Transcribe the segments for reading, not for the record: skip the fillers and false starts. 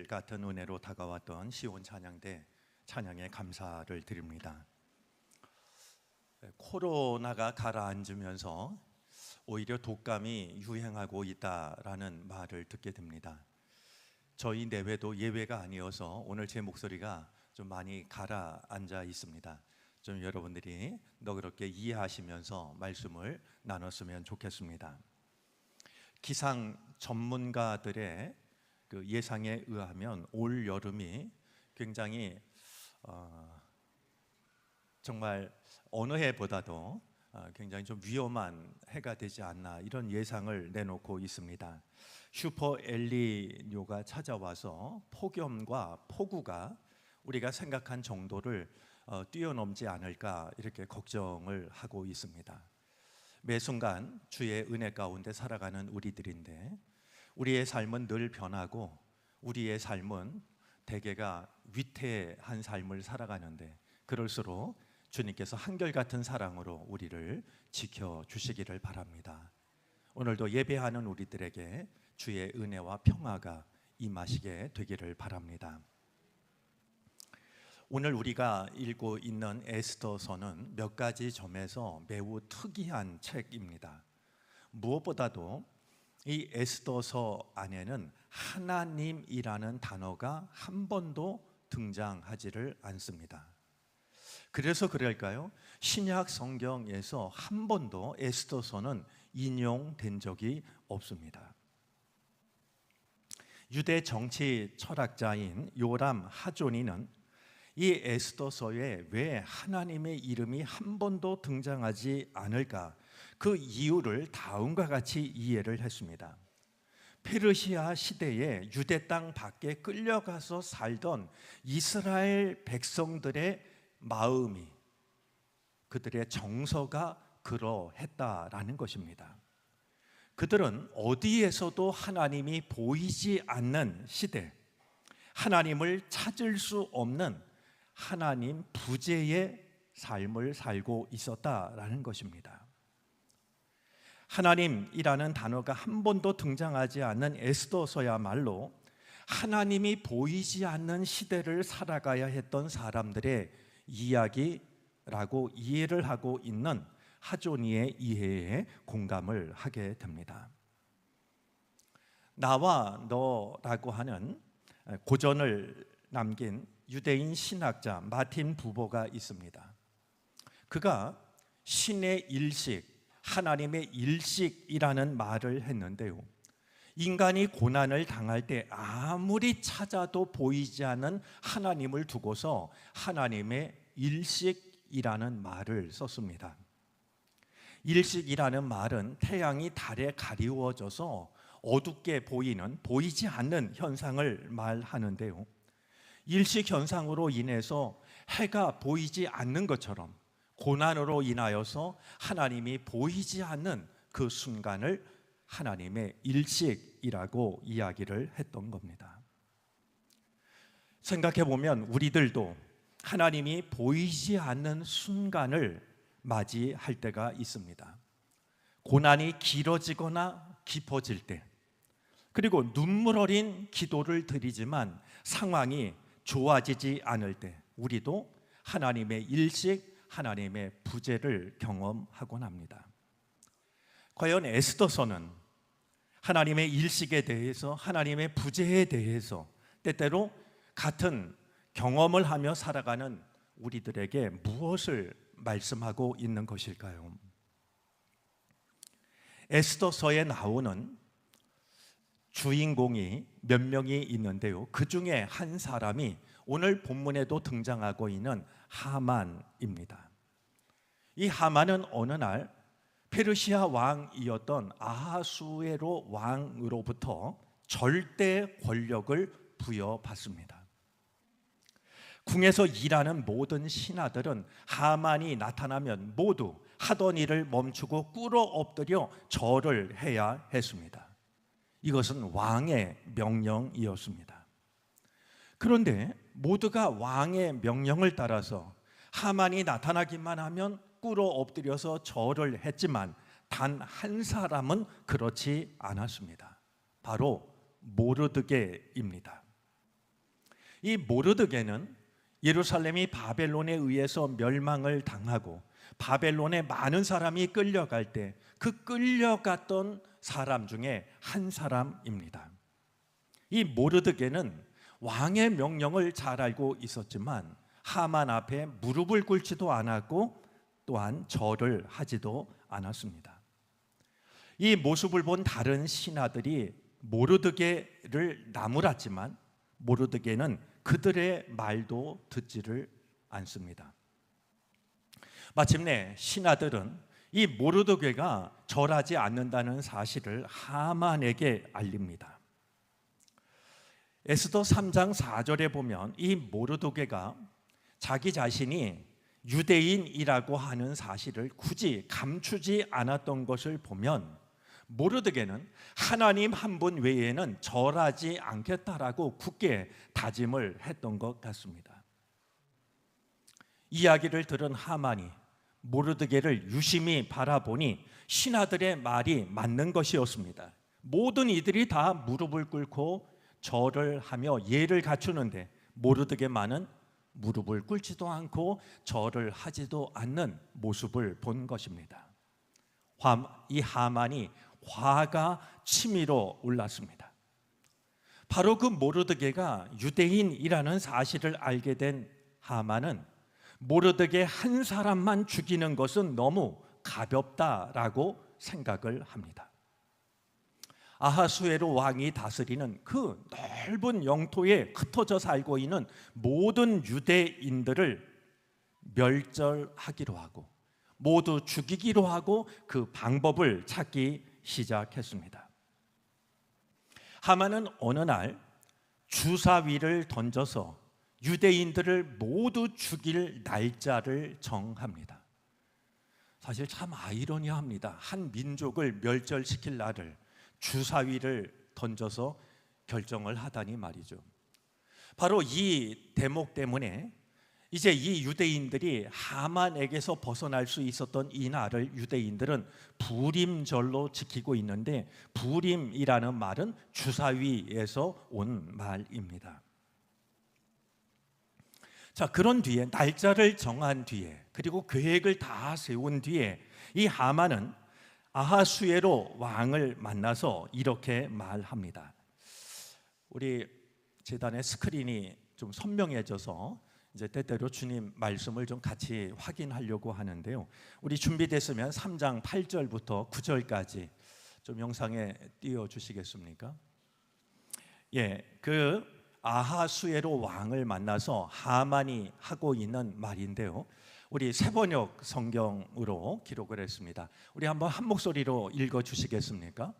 매일 같은 은혜로 다가왔던 시온 찬양대 찬양에 감사를 드립니다. 코로나가 가라앉으면서 오히려 독감이 유행하고 있다라는 말을 듣게 됩니다. 저희 내외도 예외가 아니어서 오늘 제 목소리가 좀 많이 가라앉아 있습니다. 좀 여러분들이 너그럽게 이해하시면서 말씀을 나눴으면 좋겠습니다. 기상 전문가들의 그 예상에 의하면 올 여름이 굉장히 정말 어느 해보다도 굉장히 좀 위험한 해가 되지 않나 이런 예상을 내놓고 있습니다. 슈퍼 엘니뇨가 찾아와서 폭염과 폭우가 우리가 생각한 정도를 뛰어넘지 않을까 이렇게 걱정을 하고 있습니다. 매 순간 주의 은혜 가운데 살아가는 우리들인데 우리의 삶은 늘 변하고 우리의 삶은 대개가 위태한 삶을 살아가는데 그럴수록 주님께서 한결같은 사랑으로 우리를 지켜주시기를 바랍니다. 오늘도 예배하는 우리들에게 주의 은혜와 평화가 임하시게 되기를 바랍니다. 오늘 우리가 읽고 있는 에스더서는 몇 가지 점에서 매우 특이한 책입니다. 무엇보다도 이 에스더서 안에는 하나님이라는 단어가 한 번도 등장하지를 않습니다. 그래서 그럴까요? 신약 성경에서 한 번도 에스더서는 인용된 적이 없습니다. 유대 정치 철학자인 요람 하조니는 이 에스더서에 왜 하나님의 이름이 한 번도 등장하지 않을까? 그 이유를 다음과 같이 이해를 했습니다. 페르시아 시대에 유대 땅 밖에 끌려가서 살던 이스라엘 백성들의 마음이, 그들의 정서가 그러했다라는 것입니다. 그들은 어디에서도 하나님이 보이지 않는 시대, 하나님을 찾을 수 없는 하나님 부재의 삶을 살고 있었다라는 것입니다. 하나님이라는 단어가 한 번도 등장하지 않는 에스더서야말로 하나님이 보이지 않는 시대를 살아가야 했던 사람들의 이야기라고 이해를 하고 있는 하조니의 이해에 공감을 하게 됩니다. 나와 너라고 하는 고전을 남긴 유대인 신학자 마틴 부버가 있습니다. 그가 신의 일식, 하나님의 일식이라는 말을 했는데요, 인간이 고난을 당할 때 아무리 찾아도 보이지 않는 하나님을 두고서 하나님의 일식이라는 말을 썼습니다. 일식이라는 말은 태양이 달에 가리워져서 어둡게 보이는, 보이지 않는 현상을 말하는데요, 일식 현상으로 인해서 해가 보이지 않는 것처럼 고난으로 인하여서 하나님이 보이지 않는 그 순간을 하나님의 일식이라고 이야기를 했던 겁니다. 생각해 보면 우리들도 하나님이 보이지 않는 순간을 맞이할 때가 있습니다. 고난이 길어지거나 깊어질 때, 그리고 눈물 어린 기도를 드리지만 상황이 좋아지지 않을 때 우리도 하나님의 일식, 하나님의 부재를 경험하곤 합니다. 과연 에스더서는 하나님의 일식에 대해서, 하나님의 부재에 대해서 때때로 같은 경험을 하며 살아가는 우리들에게 무엇을 말씀하고 있는 것일까요? 에스더서에 나오는 주인공이 몇 명이 있는데요, 그 중에 한 사람이 오늘 본문에도 등장하고 있는 하만입니다. 이 하만은 어느 날 페르시아 왕이었던 아하수에로 왕으로부터 절대 권력을 부여받습니다. 궁에서 일하는 모든 신하들은 하만이 나타나면 모두 하던 일을 멈추고 꿇어 엎드려 절을 해야 했습니다. 이것은 왕의 명령이었습니다. 그런데 모두가 왕의 명령을 따라서 하만이 나타나기만 하면 꿇어 엎드려서 절을 했지만 단 한 사람은 그렇지 않았습니다. 바로 모르드게입니다. 이 모르드게는 예루살렘이 바벨론에 의해서 멸망을 당하고 바벨론에 많은 사람이 끌려갈 때 그 끌려갔던 사람 중에 한 사람입니다. 이 모르드게는 왕의 명령을 잘 알고 있었지만 하만 앞에 무릎을 꿇지도 않았고 또한 절을 하지도 않았습니다. 이 모습을 본 다른 신하들이 모르드게를 나무랐지만 모르드게는 그들의 말도 듣지를 않습니다. 마침내 신하들은 이 모르드게가 절하지 않는다는 사실을 하만에게 알립니다. 에스더 3장 4절에 보면 이 모르드게가 자기 자신이 유대인이라고 하는 사실을 굳이 감추지 않았던 것을 보면 모르드게는 하나님 한 분 외에는 절하지 않겠다라고 굳게 다짐을 했던 것 같습니다. 이야기를 들은 하만이 모르드게를 유심히 바라보니 신하들의 말이 맞는 것이었습니다. 모든 이들이 다 무릎을 꿇고 절을 하며 예를 갖추는데 모르드게만은 무릎을 꿇지도 않고 절을 하지도 않는 모습을 본 것입니다. 이 하만이 화가 치밀어 올랐습니다. 바로 그 모르드게가 유대인이라는 사실을 알게 된 하만은 모르드게 한 사람만 죽이는 것은 너무 가볍다라고 생각을 합니다. 아하수에로 왕이 다스리는 그 넓은 영토에 흩어져 살고 있는 모든 유대인들을 멸절하기로 하고 모두 죽이기로 하고 그 방법을 찾기 시작했습니다. 하만은 어느 날 주사위를 던져서 유대인들을 모두 죽일 날짜를 정합니다. 사실 참 아이러니합니다. 한 민족을 멸절시킬 날을 주사위를 던져서 결정을 하다니 말이죠. 바로 이 대목 때문에 이제 이 유대인들이 하만에게서 벗어날 수 있었던 이 날을 유대인들은 부림절로 지키고 있는데 부림이라는 말은 주사위에서 온 말입니다. 자, 그런 뒤에 날짜를 정한 뒤에 그리고 계획을 다 세운 뒤에 이 하만은 아하수에로 왕을 만나서 이렇게 말합니다. 우리 재단의 스크린이 좀 선명해져서 이제 때때로 주님 말씀을 좀 같이 확인하려고 하는데요. 우리 준비됐으면 3장 8절부터 9절까지 좀 영상에 띄워 주시겠습니까? 예, 그 아하수에로 왕을 만나서 하만이 하고 있는 말인데요. 우리 새번역 성경으로 기록을 했습니다. 우리 한번 한 목소리로 읽어 주시겠습니까?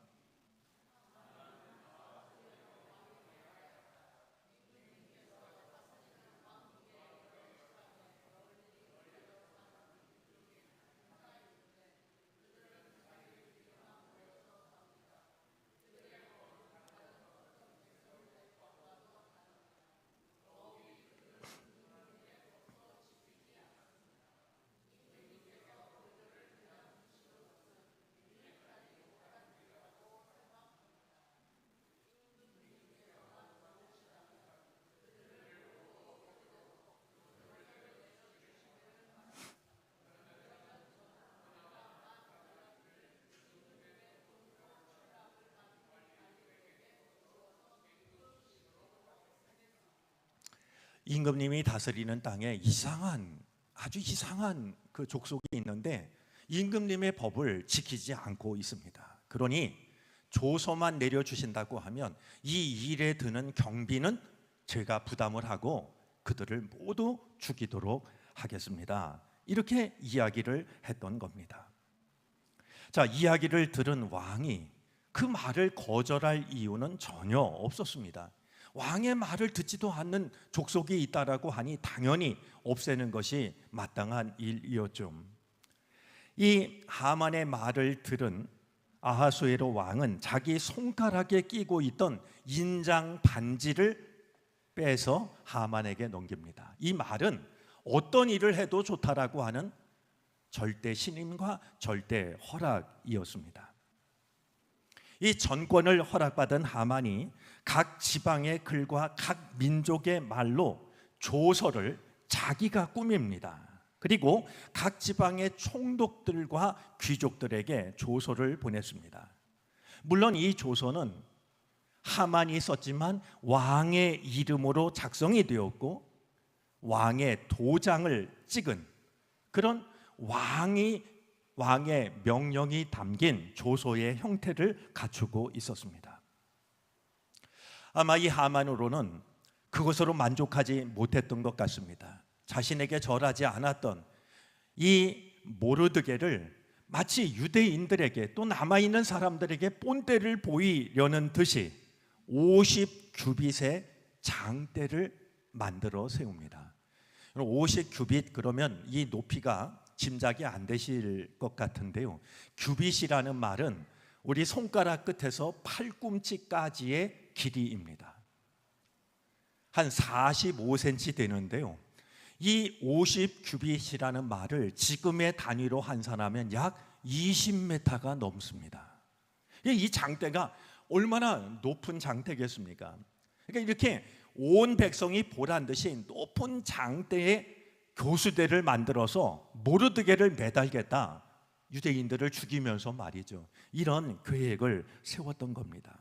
임금님이 다스리는 땅에 아주 이상한 그 족속이 있는데 임금님의 법을 지키지 않고 있습니다. 그러니 조서만 내려주신다고 하면 이 일에 드는 경비는 제가 부담을 하고 그들을 모두 죽이도록 하겠습니다. 이렇게 이야기를 했던 겁니다. 자, 이야기를 들은 왕이 그 말을 거절할 이유는 전혀 없었습니다. 왕의 말을 듣지도 않는 족속이 있다라고 하니 당연히 없애는 것이 마땅한 일이었죠. 이 하만의 말을 들은 아하수에로 왕은 자기 손가락에 끼고 있던 인장 반지를 빼서 하만에게 넘깁니다. 이 말은 어떤 일을 해도 좋다라고 하는 절대 신임과 절대 허락이었습니다. 이 전권을 허락받은 하만이 각 지방의 글과 각 민족의 말로 조서를 자기가 꾸밉니다. 그리고 각 지방의 총독들과 귀족들에게 조서를 보냈습니다. 물론 이 조서는 하만이 썼지만 왕의 이름으로 작성이 되었고 왕의 도장을 찍은 그런 왕의 명령이 담긴 조서의 형태를 갖추고 있었습니다. 아마 이 하만으로는 그것으로 만족하지 못했던 것 같습니다. 자신에게 절하지 않았던 이 모르드게를 마치 유대인들에게 또 남아있는 사람들에게 본때를 보이려는 듯이 50규빗의 장대를 만들어 세웁니다. 50규빗 그러면 이 높이가 짐작이 안 되실 것 같은데요. 규빗이라는 말은 우리 손가락 끝에서 팔꿈치까지의 길이입니다. 한 45cm 되는데요. 이 50규빗이라는 말을 지금의 단위로 환산하면 약 20m가 넘습니다. 이 장대가 얼마나 높은 장대겠습니까? 그러니까 이렇게 온 백성이 보란 듯이 높은 장대의 교수대를 만들어서 모르드게를 매달겠다. 유대인들을 죽이면서 말이죠. 이런 계획을 세웠던 겁니다.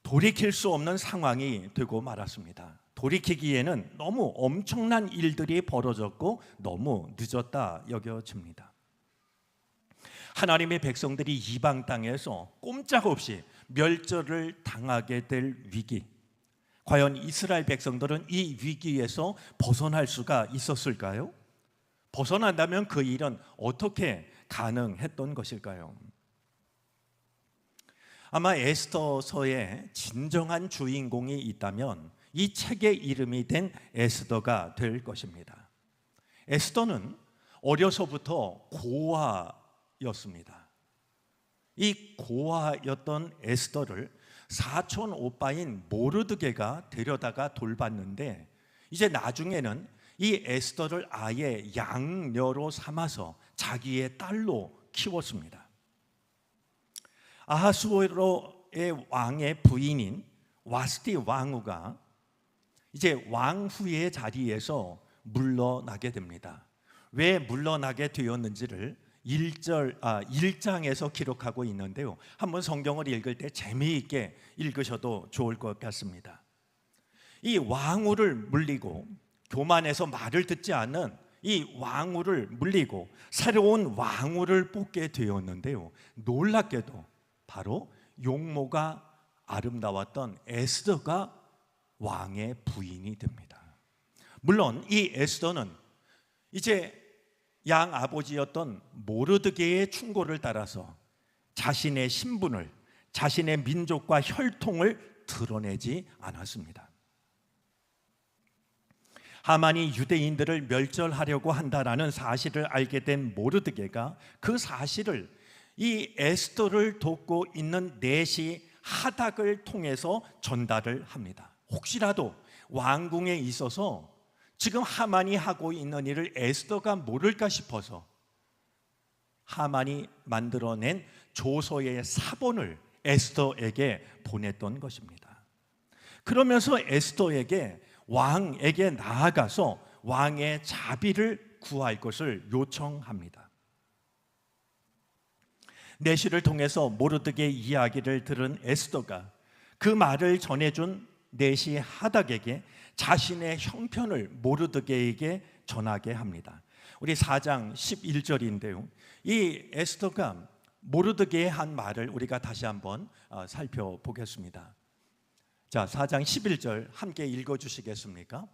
돌이킬 수 없는 상황이 되고 말았습니다. 돌이키기에는 너무 엄청난 일들이 벌어졌고 너무 늦었다 여겨집니다. 하나님의 백성들이 이방 땅에서 꼼짝없이 멸절을 당하게 될 위기, 과연 이스라엘 백성들은 이 위기에서 벗어날 수가 있었을까요? 벗어난다면 그 일은 어떻게 가능했던 것일까요? 아마 에스더서에 진정한 주인공이 있다면 이 책의 이름이 된 에스더가 될 것입니다. 에스더는 어려서부터 고아였습니다. 이 고아였던 에스더를 사촌 오빠인 모르드게가 데려다가 돌봤는데 이제 나중에는 이 에스더를 아예 양녀로 삼아서 자기의 딸로 키웠습니다. 아하수에로의 왕의 부인인 와스티 왕후가 이제 왕후의 자리에서 물러나게 됩니다. 왜 물러나게 되었는지를 1장에서 기록하고 있는데요. 한번 성경을 읽을 때 재미있게 읽으셔도 좋을 것 같습니다. 이 왕후를 물리고 교만해서 말을 듣지 않는 이 왕후를 물리고 새로운 왕후를 뽑게 되었는데요. 놀랍게도 바로 용모가 아름다웠던 에스더가 왕의 부인이 됩니다. 물론 이 에스더는 이제 양 아버지였던 모르드게의 충고를 따라서 자신의 신분을, 자신의 민족과 혈통을 드러내지 않았습니다. 하만이 유대인들을 멸절하려고 한다라는 사실을 알게 된 모르드게가 그 사실을 이 에스더를 돕고 있는 내시 하닥을 통해서 전달을 합니다. 혹시라도 왕궁에 있어서 지금 하만이 하고 있는 일을 에스더가 모를까 싶어서 하만이 만들어낸 조서의 사본을 에스더에게 보냈던 것입니다. 그러면서 에스더에게 왕에게 나아가서 왕의 자비를 구할 것을 요청합니다. 내시를 통해서 모르드게 이야기를 들은 에스더가 그 말을 전해준 내시 하닥에게 자신의 형편을 모르드게에게 전하게 합니다. 우리 4장 11절인데요. 이 에스더가 모르드게의 한 말을 우리가 다시 한번 살펴보겠습니다. 자, 4장 11절 함께 읽어주시겠습니까?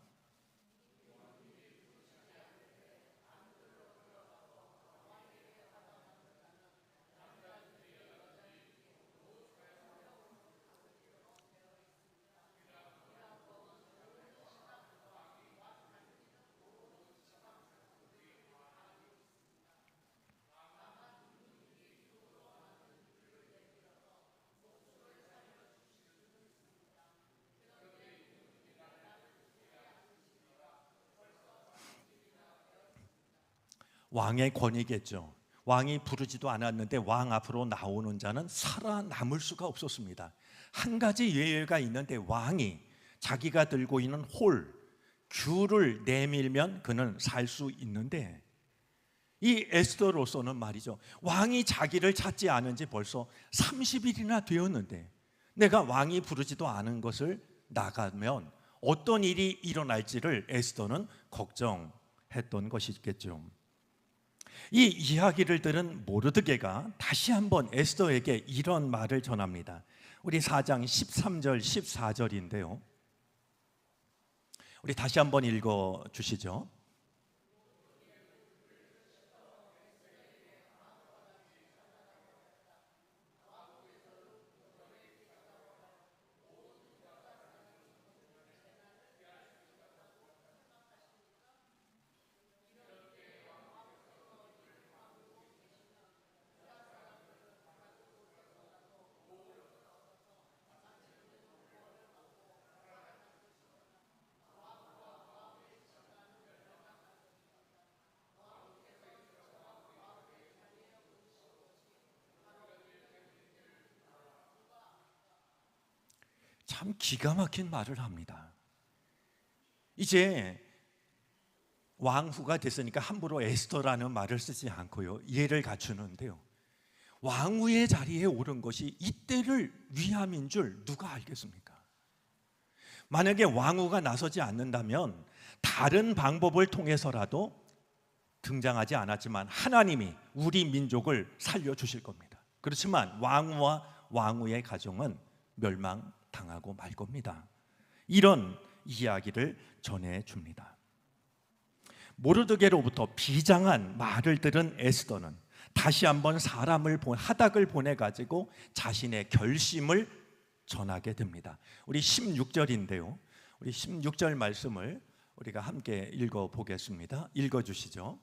왕의 권위겠죠. 왕이 부르지도 않았는데 왕 앞으로 나오는 자는 살아남을 수가 없었습니다. 한 가지 예외가 있는데 왕이 자기가 들고 있는 귤을 내밀면 그는 살 수 있는데, 이 에스더로서는 말이죠, 왕이 자기를 찾지 않은 지 벌써 30일이나 되었는데 내가 왕이 부르지도 않은 것을 나가면 어떤 일이 일어날지를 에스더는 걱정했던 것이겠죠. 이 이야기를 들은 모르드게가 다시 한번 에스더에게 이런 말을 전합니다. 우리 4장 13절 14절인데요, 우리 다시 한번 읽어 주시죠. 참 기가 막힌 말을 합니다. 이제 왕후가 됐으니까 함부로 에스더라는 말을 쓰지 않고요, 예를 갖추는데요, 왕후의 자리에 오른 것이 이때를 위함인 줄 누가 알겠습니까? 만약에 왕후가 나서지 않는다면 다른 방법을 통해서라도 등장하지 않았지만 하나님이 우리 민족을 살려주실 겁니다. 그렇지만 왕후와 왕후의 가정은 멸망당하고 말 겁니다. 이런 이야기를 전해줍니다. 모르드게로부터 비장한 말을 들은 에스더는 다시 한번 하닥을 보내가지고 자신의 결심을 전하게 됩니다. 우리 16절인데요, 우리 16절 말씀을 우리가 함께 읽어보겠습니다. 읽어주시죠.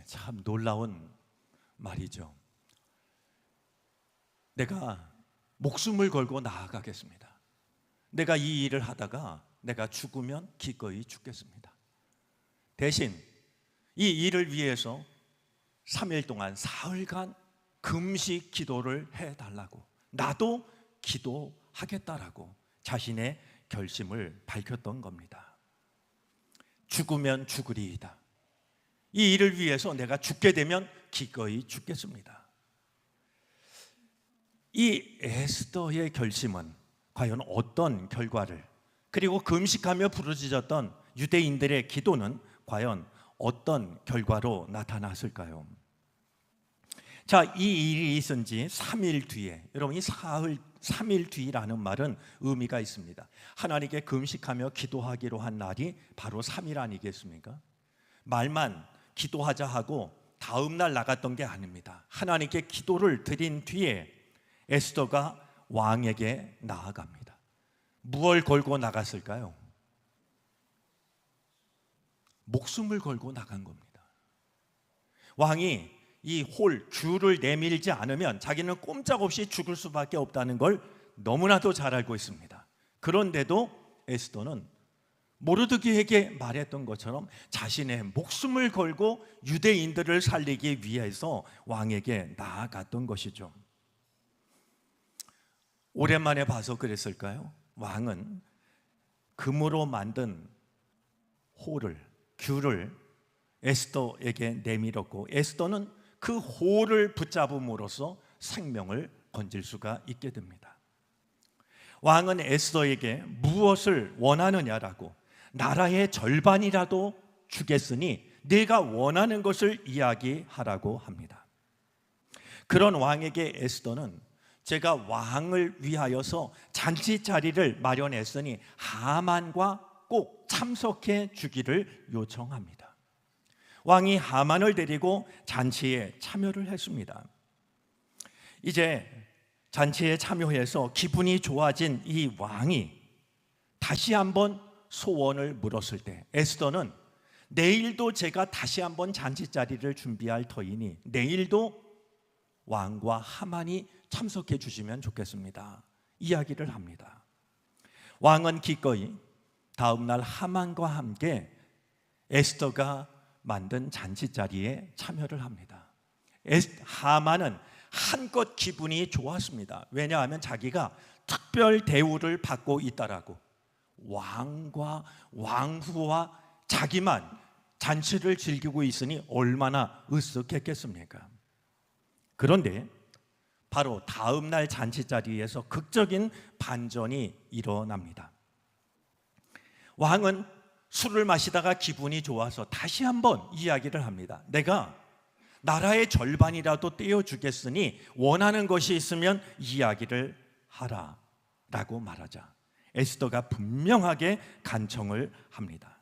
참 놀라운 말이죠. 내가 목숨을 걸고 나아가겠습니다. 내가 이 일을 하다가 내가 죽으면 기꺼이 죽겠습니다. 대신 이 일을 위해서 3일 동안 사흘간 금식 기도를 해달라고, 나도 기도하겠다라고 자신의 결심을 밝혔던 겁니다. 죽으면 죽으리이다. 이 일을 위해서 내가 죽게 되면 기꺼이 죽겠습니다. 이 에스더의 결심은 과연 어떤 결과를, 그리고 금식하며 부르짖었던 유대인들의 기도는 과연 어떤 결과로 나타났을까요? 자, 이 일이 있은 지 3일 뒤에, 여러분 이 3일 뒤라는 말은 의미가 있습니다. 하나님께 금식하며 기도하기로 한 날이 바로 3일 아니겠습니까? 말만 기도하자 하고 다음 날 나갔던 게 아닙니다. 하나님께 기도를 드린 뒤에 에스더가 왕에게 나아갑니다. 무엇을 걸고 나갔을까요? 목숨을 걸고 나간 겁니다. 왕이 이 귤을 내밀지 않으면 자기는 꼼짝없이 죽을 수밖에 없다는 걸 너무나도 잘 알고 있습니다. 그런데도 에스더는 모르드게에게 말했던 것처럼 자신의 목숨을 걸고 유대인들을 살리기 위해서 왕에게 나아갔던 것이죠. 오랜만에 봐서 그랬을까요? 왕은 금으로 만든 귤을 에스더에게 내밀었고, 에스더는 그 홀을 붙잡음으로써 생명을 건질 수가 있게 됩니다. 왕은 에스더에게 무엇을 원하느냐라고, 나라의 절반이라도 주겠으니 네가 원하는 것을 이야기하라고 합니다. 그런 왕에게 에스더는 제가 왕을 위하여서 잔치 자리를 마련했으니 하만과 꼭 참석해 주기를 요청합니다. 왕이 하만을 데리고 잔치에 참여를 했습니다. 이제 잔치에 참여해서 기분이 좋아진 이 왕이 다시 한번 소원을 물었을 때 에스더는 내일도 제가 다시 한번 잔치자리를 준비할 터이니 내일도 왕과 하만이 참석해 주시면 좋겠습니다. 이야기를 합니다. 왕은 기꺼이 다음 날 하만과 함께 에스더가 만든 잔치자리에 참여를 합니다. 하만은 한껏 기분이 좋았습니다. 왜냐하면 자기가 특별 대우를 받고 있다라고. 왕과 왕후와 자기만 잔치를 즐기고 있으니 얼마나 으쓱했겠습니까? 그런데 바로 다음 날 잔치 자리에서 극적인 반전이 일어납니다. 왕은 술을 마시다가 기분이 좋아서 다시 한번 이야기를 합니다. 내가 나라의 절반이라도 떼어주겠으니 원하는 것이 있으면 이야기를 하라 라고 말하자 에스더가 분명하게 간청을 합니다.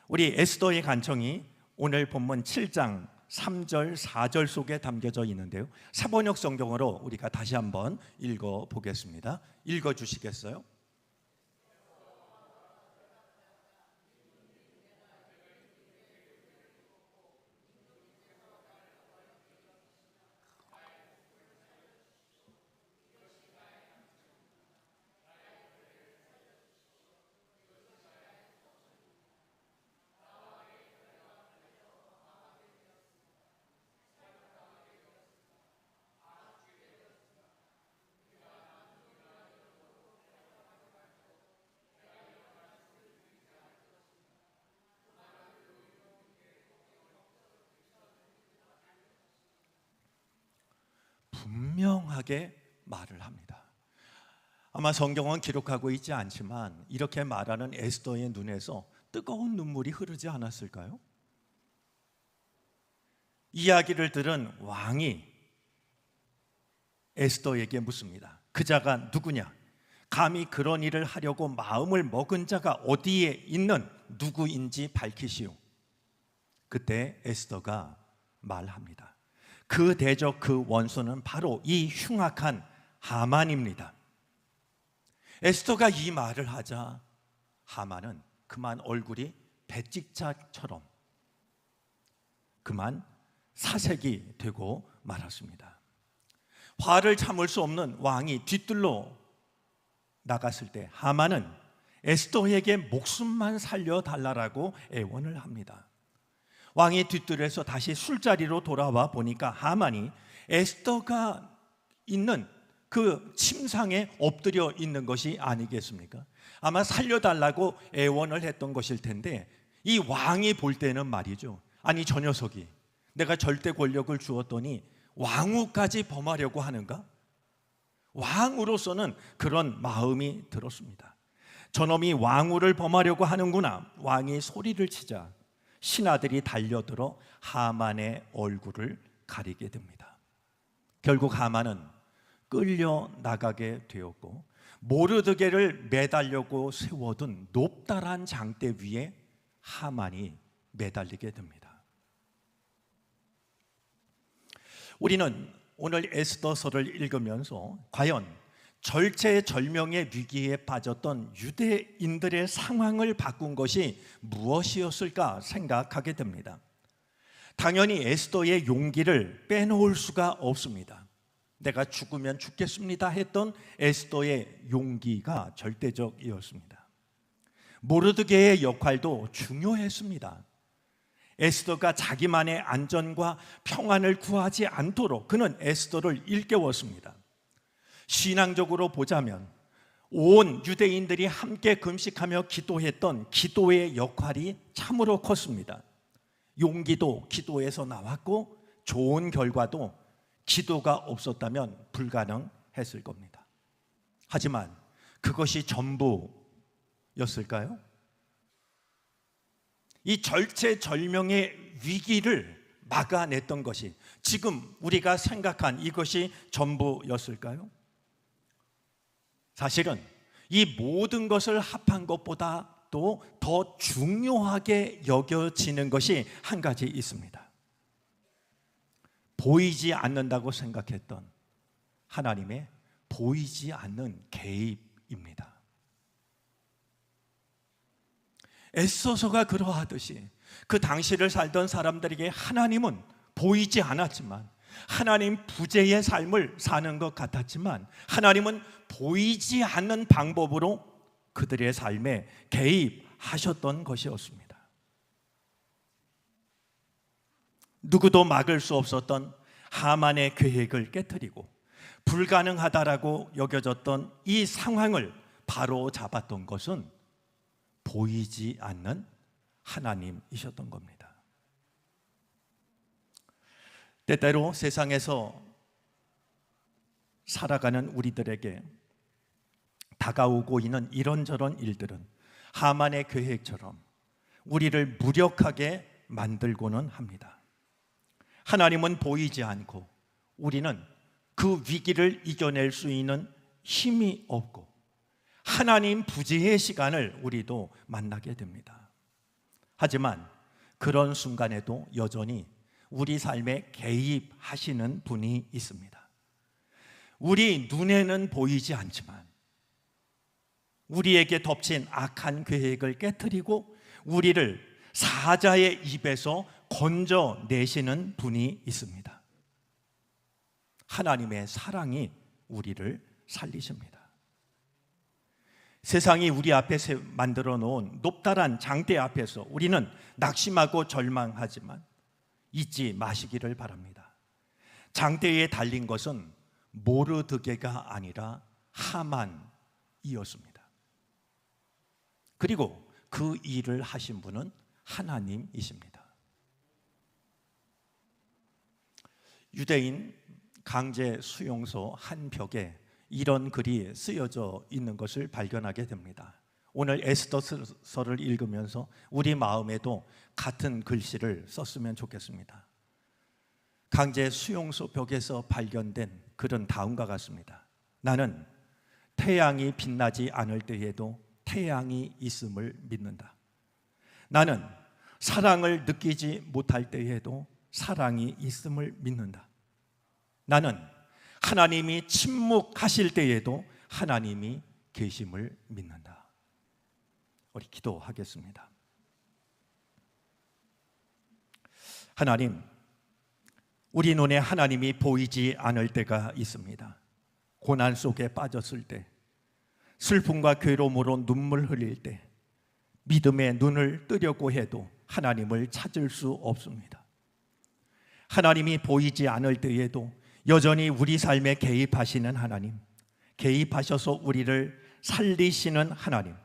우리 에스더의 간청이 오늘 본문 7장 3절 4절 속에 담겨져 있는데요, 사번역 성경으로 우리가 다시 한번 읽어보겠습니다. 읽어주시겠어요? 분명하게 말을 합니다. 아마 성경은 기록하고 있지 않지만 이렇게 말하는 에스더의 눈에서 뜨거운 눈물이 흐르지 않았을까요? 이야기를 들은 왕이 에스더에게 묻습니다. 그 자가 누구냐? 감히 그런 일을 하려고 마음을 먹은 자가 어디에 있는 누구인지 밝히시오. 그때 에스더가 말합니다. 그 대적 그 원수는 바로 이 흉악한 하만입니다. 에스더가 이 말을 하자 하만은 그만 얼굴이 배찍자처럼 그만 사색이 되고 말았습니다. 화를 참을 수 없는 왕이 뒤뜰로 나갔을 때 하만은 에스더에게 목숨만 살려달라고 애원을 합니다. 왕이 뒤뜰에서 다시 술자리로 돌아와 보니까 하만이 에스더가 있는 그 침상에 엎드려 있는 것이 아니겠습니까? 아마 살려달라고 애원을 했던 것일 텐데 이 왕이 볼 때는 말이죠, 아니 저 녀석이 내가 절대 권력을 주었더니 왕후까지 범하려고 하는가? 왕으로서는 그런 마음이 들었습니다. 저놈이 왕후를 범하려고 하는구나. 왕이 소리를 치자 신하들이 달려들어 하만의 얼굴을 가리게 됩니다. 결국 하만은 끌려 나가게 되었고 모르드게를 매달려고 세워둔 높다란 장대 위에 하만이 매달리게 됩니다. 우리는 오늘 에스더서를 읽으면서 과연 절체절명의 위기에 빠졌던 유대인들의 상황을 바꾼 것이 무엇이었을까 생각하게 됩니다. 당연히 에스더의 용기를 빼놓을 수가 없습니다. 내가 죽으면 죽겠습니다 했던 에스더의 용기가 절대적이었습니다. 모르드게의 역할도 중요했습니다. 에스더가 자기만의 안전과 평안을 구하지 않도록 그는 에스더를 일깨웠습니다. 신앙적으로 보자면 온 유대인들이 함께 금식하며 기도했던 기도의 역할이 참으로 컸습니다. 용기도 기도에서 나왔고 좋은 결과도 기도가 없었다면 불가능했을 겁니다. 하지만 그것이 전부였을까요? 이 절체절명의 위기를 막아냈던 것이 지금 우리가 생각한 이것이 전부였을까요? 사실은 이 모든 것을 합한 것보다도 더 중요하게 여겨지는 것이 한 가지 있습니다. 보이지 않는다고 생각했던 하나님의 보이지 않는 개입입니다. 에스더서가 그러하듯이 그 당시를 살던 사람들에게 하나님은 보이지 않았지만, 하나님 부재의 삶을 사는 것 같았지만, 하나님은 보이지 않는 방법으로 그들의 삶에 개입하셨던 것이었습니다. 누구도 막을 수 없었던 하만의 계획을 깨뜨리고 불가능하다라고 여겨졌던 이 상황을 바로 잡았던 것은 보이지 않는 하나님이셨던 겁니다. 때때로 세상에서 살아가는 우리들에게 다가오고 있는 이런저런 일들은 하만의 계획처럼 우리를 무력하게 만들고는 합니다. 하나님은 보이지 않고 우리는 그 위기를 이겨낼 수 있는 힘이 없고 하나님 부재의 시간을 우리도 만나게 됩니다. 하지만 그런 순간에도 여전히 우리 삶에 개입하시는 분이 있습니다. 우리 눈에는 보이지 않지만 우리에게 덮친 악한 계획을 깨트리고 우리를 사자의 입에서 건져내시는 분이 있습니다. 하나님의 사랑이 우리를 살리십니다. 세상이 우리 앞에 만들어 놓은 높다란 장대 앞에서 우리는 낙심하고 절망하지만 잊지 마시기를 바랍니다. 장대에 달린 것은 모르드게가 아니라 하만이었습니다. 그리고 그 일을 하신 분은 하나님이십니다. 유대인 강제 수용소 한 벽에 이런 글이 쓰여져 있는 것을 발견하게 됩니다. 오늘 에스더서를 읽으면서 우리 마음에도 같은 글씨를 썼으면 좋겠습니다. 강제 수용소 벽에서 발견된 글은 다음과 같습니다. 나는 태양이 빛나지 않을 때에도 태양이 있음을 믿는다. 나는 사랑을 느끼지 못할 때에도 사랑이 있음을 믿는다. 나는 하나님이 침묵하실 때에도 하나님이 계심을 믿는다. 우리 기도하겠습니다. 하나님, 우리 눈에 하나님이 보이지 않을 때가 있습니다. 고난 속에 빠졌을 때, 슬픔과 괴로움으로 눈물 흘릴 때, 믿음의 눈을 뜨려고 해도 하나님을 찾을 수 없습니다. 하나님이 보이지 않을 때에도 여전히 우리 삶에 개입하시는 하나님, 개입하셔서 우리를 살리시는 하나님,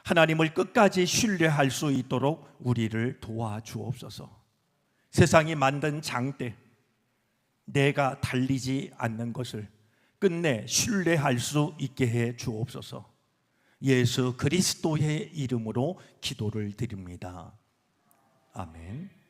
하나님을 끝까지 신뢰할 수 있도록 우리를 도와주옵소서. 세상이 만든 장대, 내가 달리지 않는 것을 끝내 신뢰할 수 있게 해 주옵소서. 예수 그리스도의 이름으로 기도를 드립니다. 아멘.